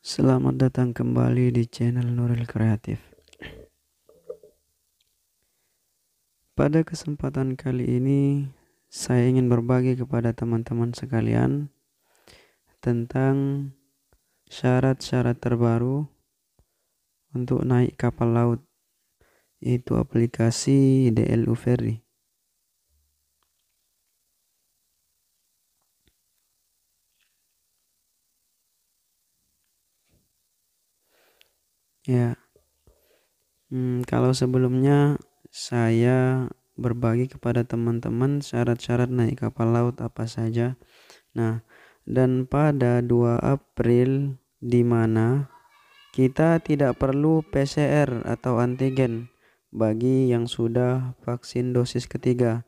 Selamat datang kembali di channel Nuril Kreatif. Pada kesempatan kali ini, saya ingin berbagi kepada teman-teman sekalian tentang syarat-syarat terbaru untuk naik kapal laut, yaitu aplikasi DLU Ferry. Ya, kalau sebelumnya saya berbagi kepada teman-teman syarat-syarat naik kapal laut apa saja. Nah, dan pada 2 April di mana kita tidak perlu PCR atau antigen bagi yang sudah vaksin dosis ketiga.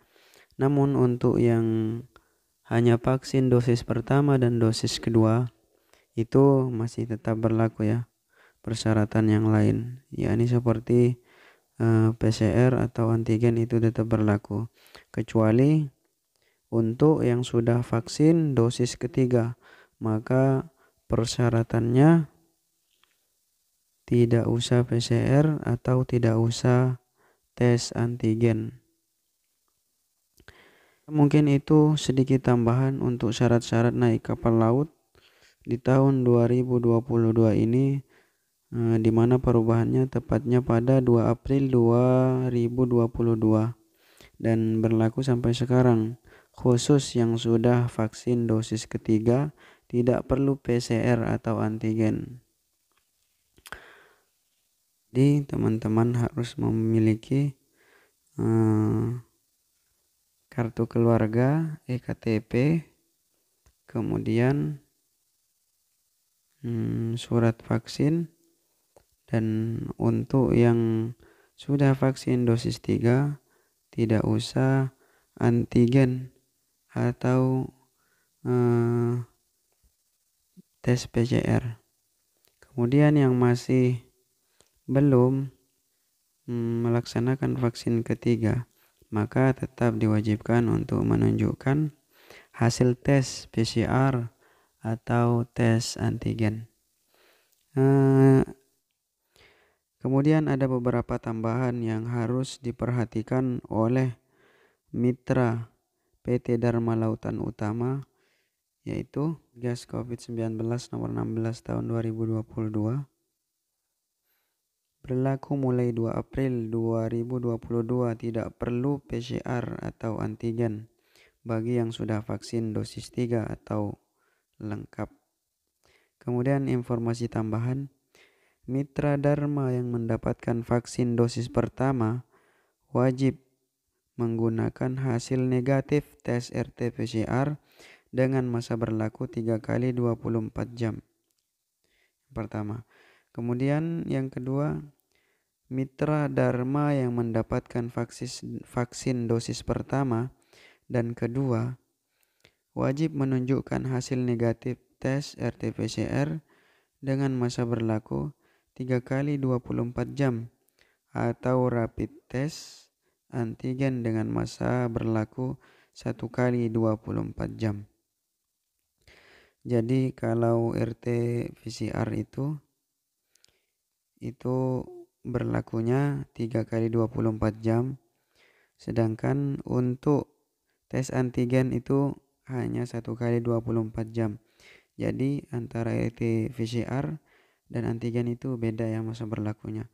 Namun untuk yang hanya vaksin dosis pertama dan dosis kedua itu masih tetap berlaku ya persyaratan yang lain, yakni seperti PCR atau antigen itu tetap berlaku, kecuali untuk yang sudah vaksin dosis ketiga, maka persyaratannya tidak usah PCR atau tidak usah tes antigen. Mungkin itu sedikit tambahan untuk syarat-syarat naik kapal laut di tahun 2022 ini, di mana perubahannya tepatnya pada 2 April 2022 dan berlaku sampai sekarang. Khusus yang sudah vaksin dosis ketiga tidak perlu PCR atau antigen. Jadi teman-teman harus memiliki kartu keluarga, EKTP, kemudian surat vaksin, dan untuk yang sudah vaksin dosis 3 tidak usah antigen atau tes PCR. Kemudian yang masih belum melaksanakan vaksin ketiga, maka tetap diwajibkan untuk menunjukkan hasil tes PCR atau tes antigen. Kemudian ada beberapa tambahan yang harus diperhatikan oleh mitra PT Dharma Lautan Utama, yaitu Gas COVID-19 nomor 16 tahun 2022. Berlaku mulai 2 April 2022, tidak perlu PCR atau antigen bagi yang sudah vaksin dosis 3 atau lengkap. Kemudian informasi tambahan, mitra Dharma yang mendapatkan vaksin dosis pertama wajib menggunakan hasil negatif tes RT-PCR dengan masa berlaku 3 kali 24 jam. Pertama. Kemudian yang kedua, mitra Dharma yang mendapatkan vaksin dosis pertama dan kedua wajib menunjukkan hasil negatif tes RT-PCR dengan masa berlaku 3 kali 24 jam atau rapid test antigen dengan masa berlaku 1 kali 24 jam. Jadi kalau RT-PCR itu berlakunya 3 kali 24 jam, sedangkan untuk tes antigen itu hanya 1 kali 24 jam. Jadi antara RT-PCR dan antigen itu beda ya masa berlakunya.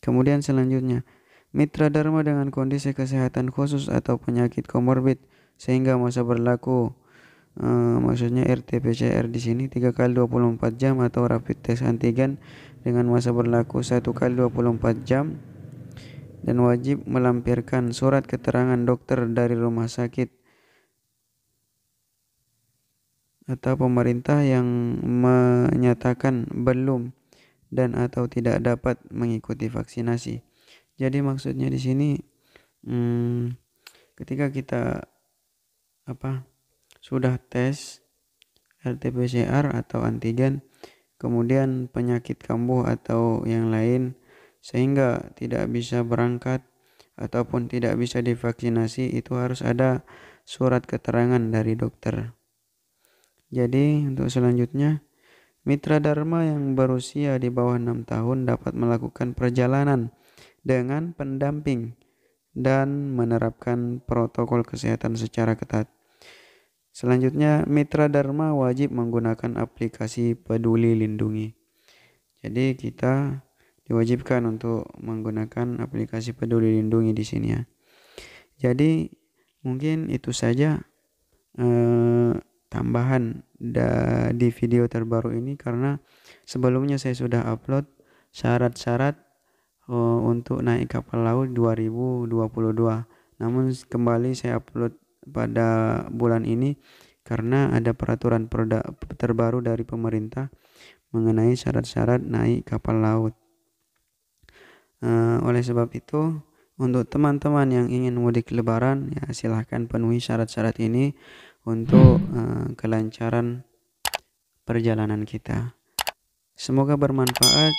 Kemudian selanjutnya, mitra Dharma dengan kondisi kesehatan khusus atau penyakit komorbid sehingga masa berlaku maksudnya RT-PCR di sini 3 kali 24 jam atau rapid test antigen dengan masa berlaku 1 kali 24 jam dan wajib melampirkan surat keterangan dokter dari rumah sakit atau pemerintah yang menyatakan belum dan atau tidak dapat mengikuti vaksinasi. Jadi maksudnya di sini ketika kita sudah tes RT-PCR atau antigen, kemudian penyakit kambuh atau yang lain sehingga tidak bisa berangkat ataupun tidak bisa divaksinasi, itu harus ada surat keterangan dari dokter. Jadi untuk selanjutnya, mitra Dharma yang berusia di bawah 6 tahun dapat melakukan perjalanan dengan pendamping dan menerapkan protokol kesehatan secara ketat. Selanjutnya, mitra Dharma wajib menggunakan aplikasi Peduli Lindungi. Jadi kita diwajibkan untuk menggunakan aplikasi Peduli Lindungi di sini ya. Jadi mungkin itu saja tambahan di video terbaru ini, karena sebelumnya saya sudah upload syarat-syarat untuk naik kapal laut 2022. Namun kembali saya upload pada bulan ini karena ada peraturan terbaru dari pemerintah mengenai syarat-syarat naik kapal laut. Oleh sebab itu, untuk teman-teman yang ingin mudik lebaran, ya silahkan penuhi syarat-syarat ini untuk kelancaran perjalanan kita. Semoga bermanfaat.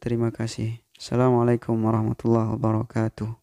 Terima kasih. Assalamualaikum warahmatullahi wabarakatuh.